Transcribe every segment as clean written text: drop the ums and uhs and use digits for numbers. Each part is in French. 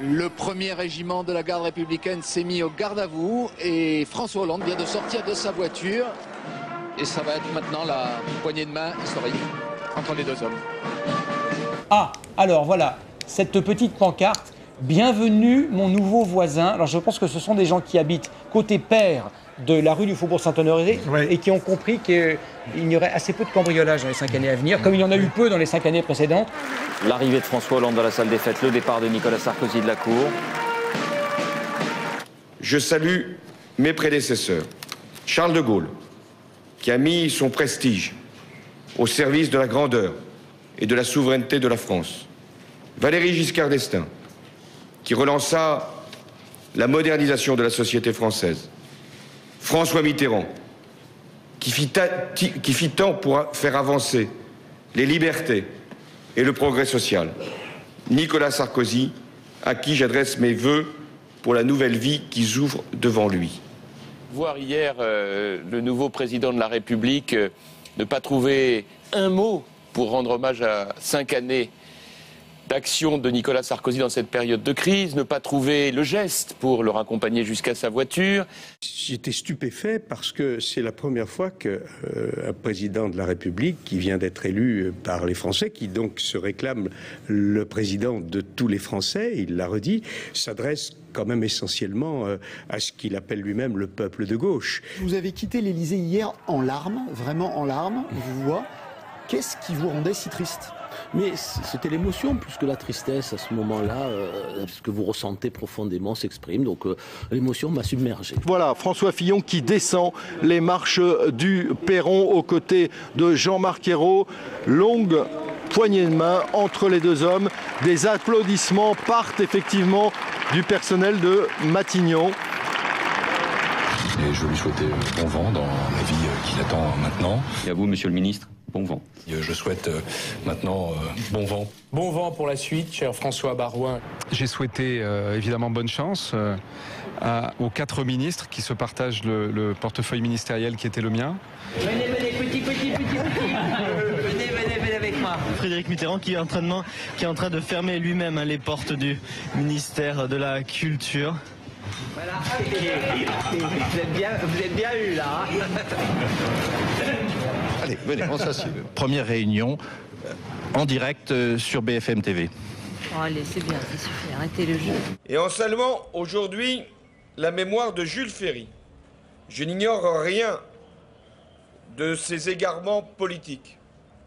Le premier régiment de la garde républicaine s'est mis au garde à vous et François Hollande vient de sortir de sa voiture. Et ça va être maintenant la poignée de main historique entre les deux hommes. Ah, alors voilà, cette petite pancarte. Bienvenue mon nouveau voisin. Alors je pense que ce sont des gens qui habitent côté père de la rue du Faubourg Saint-Honoré et qui ont compris qu'il y aurait assez peu de cambriolage dans les 5 années à venir, comme il y en a eu peu dans les 5 années précédentes. L'arrivée de François Hollande dans la salle des fêtes, le départ de Nicolas Sarkozy de la Cour. Je salue mes prédécesseurs. Charles de Gaulle, qui a mis son prestige au service de la grandeur et de la souveraineté de la France. Valéry Giscard d'Estaing, qui relança la modernisation de la société française. François Mitterrand, qui fit tant pour faire avancer les libertés et le progrès social. Nicolas Sarkozy, à qui j'adresse mes vœux pour la nouvelle vie qui s'ouvre devant lui. Voir hier le nouveau président de la République ne pas trouver un mot pour rendre hommage à 5 années d'action de Nicolas Sarkozy dans cette période de crise, ne pas trouver le geste pour le raccompagner jusqu'à sa voiture. J'étais stupéfait parce que c'est la première fois qu'un président de la République qui vient d'être élu par les Français, qui donc se réclame le président de tous les Français, il l'a redit, s'adresse quand même essentiellement à ce qu'il appelle lui-même le peuple de gauche. Vous avez quitté l'Élysée hier en larmes, vraiment en larmes, on vous voit. Qu'est-ce qui vous rendait si triste ? Mais c'était l'émotion plus que la tristesse à ce moment-là, ce que vous ressentez profondément s'exprime, donc l'émotion m'a submergé. Voilà, François Fillon qui descend les marches du perron aux côtés de Jean-Marc Ayrault, longue poignée de main entre les deux hommes, des applaudissements partent effectivement du personnel de Matignon. Et je veux lui souhaiter bon vent dans la vie qui l'attend maintenant. Et à vous, monsieur le ministre, bon vent. Je souhaite maintenant bon vent. Bon vent pour la suite, cher François Baroin. J'ai souhaité évidemment bonne chance aux 4 ministres qui se partagent le portefeuille ministériel qui était le mien. Venez, petit. Venez avec moi. Frédéric Mitterrand qui est en train de fermer lui-même les portes du ministère de la Culture. Voilà, vous êtes bien eu là. Allez, venez, on s'assied. Première réunion en direct sur BFM TV. Oh, allez, c'est bien, ça suffit, arrêtez le jeu. Et en saluant aujourd'hui la mémoire de Jules Ferry, je n'ignore rien de ses égarements politiques.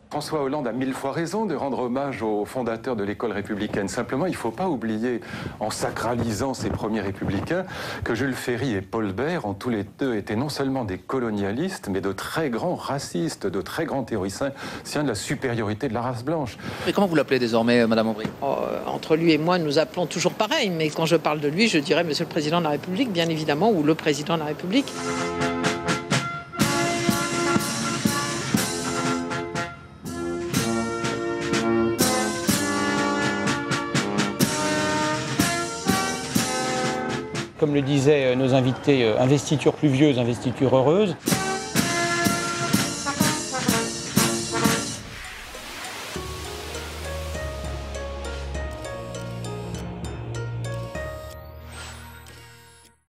François Hollande a 1000 fois raison de rendre hommage aux fondateurs de l'école républicaine. Simplement, il ne faut pas oublier, en sacralisant ces premiers républicains, que Jules Ferry et Paul Bert ont tous les deux été non seulement des colonialistes, mais de très grands racistes, de très grands théoriciens de la supériorité de la race blanche. Et comment vous l'appelez désormais, Madame Aubry ? Entre lui et moi, nous appelons toujours pareil, mais quand je parle de lui, je dirais Monsieur le Président de la République, bien évidemment, ou le Président de la République. Comme le disaient nos invités, investiture pluvieuse, investiture heureuse.